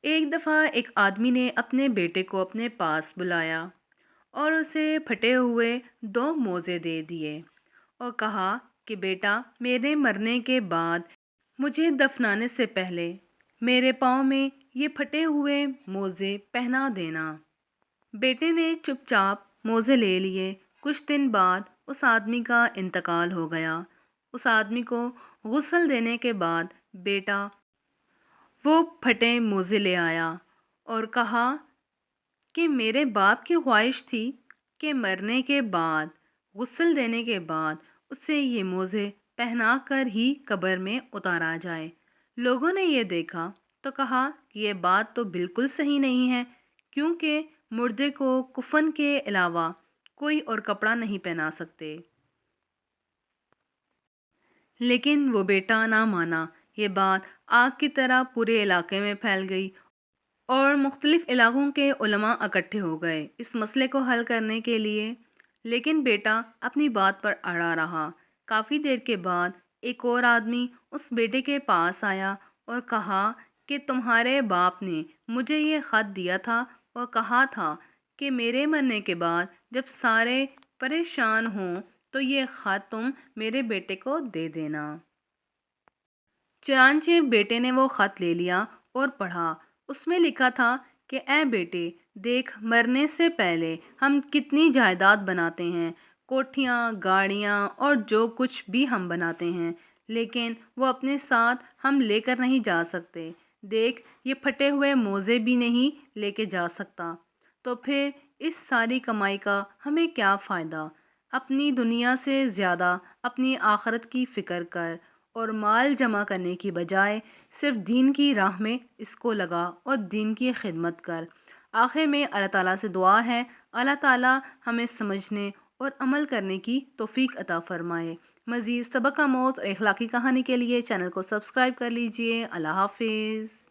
ایک دفعہ ایک آدمی نے اپنے بیٹے کو اپنے پاس بلایا اور اسے پھٹے ہوئے دو موزے دے دیے اور کہا کہ بیٹا، میرے مرنے کے بعد مجھے دفنانے سے پہلے میرے پاؤں میں یہ پھٹے ہوئے موزے پہنا دینا۔ بیٹے نے چپ چاپ موزے لے لیے۔ کچھ دن بعد اس آدمی کا انتقال ہو گیا۔ اس آدمی کو غسل دینے کے بعد بیٹا وہ پھٹے موزے لے آیا اور کہا کہ میرے باپ کی خواہش تھی کہ مرنے کے بعد، غسل دینے کے بعد اسے یہ موزے پہنا کر ہی قبر میں اتارا جائے۔ لوگوں نے یہ دیکھا تو کہا کہ یہ بات تو بالکل صحیح نہیں ہے، کیونکہ مردے کو کفن کے علاوہ کوئی اور کپڑا نہیں پہنا سکتے۔ لیکن وہ بیٹا نہ مانا۔ یہ بات آگ کی طرح پورے علاقے میں پھیل گئی اور مختلف علاقوں کے علماء اکٹھے ہو گئے اس مسئلے کو حل کرنے کے لیے۔ لیکن بیٹا اپنی بات پر اڑا رہا۔ کافی دیر کے بعد ایک اور آدمی اس بیٹے کے پاس آیا اور کہا کہ تمہارے باپ نے مجھے یہ خط دیا تھا اور کہا تھا کہ میرے مرنے کے بعد جب سارے پریشان ہوں تو یہ خط تم میرے بیٹے کو دے دینا۔ چنانچہ بیٹے نے وہ خط لے لیا اور پڑھا۔ اس میں لکھا تھا کہ اے بیٹے، دیکھ، مرنے سے پہلے ہم کتنی جائیداد بناتے ہیں، کوٹھیاں، گاڑیاں اور جو کچھ بھی ہم بناتے ہیں، لیکن وہ اپنے ساتھ ہم لے کر نہیں جا سکتے۔ دیکھ، یہ پھٹے ہوئے موزے بھی نہیں لے کے جا سکتا، تو پھر اس ساری کمائی کا ہمیں کیا فائدہ؟ اپنی دنیا سے زیادہ اپنی آخرت کی فکر کر اور مال جمع کرنے کی بجائے صرف دین کی راہ میں اس کو لگا اور دین کی خدمت کر۔ آخر میں اللہ تعالیٰ سے دعا ہے، اللہ تعالیٰ ہمیں سمجھنے اور عمل کرنے کی توفیق عطا فرمائے۔ مزید سبق آموز اور اخلاقی کہانی کے لیے چینل کو سبسکرائب کر لیجئے۔ اللہ حافظ۔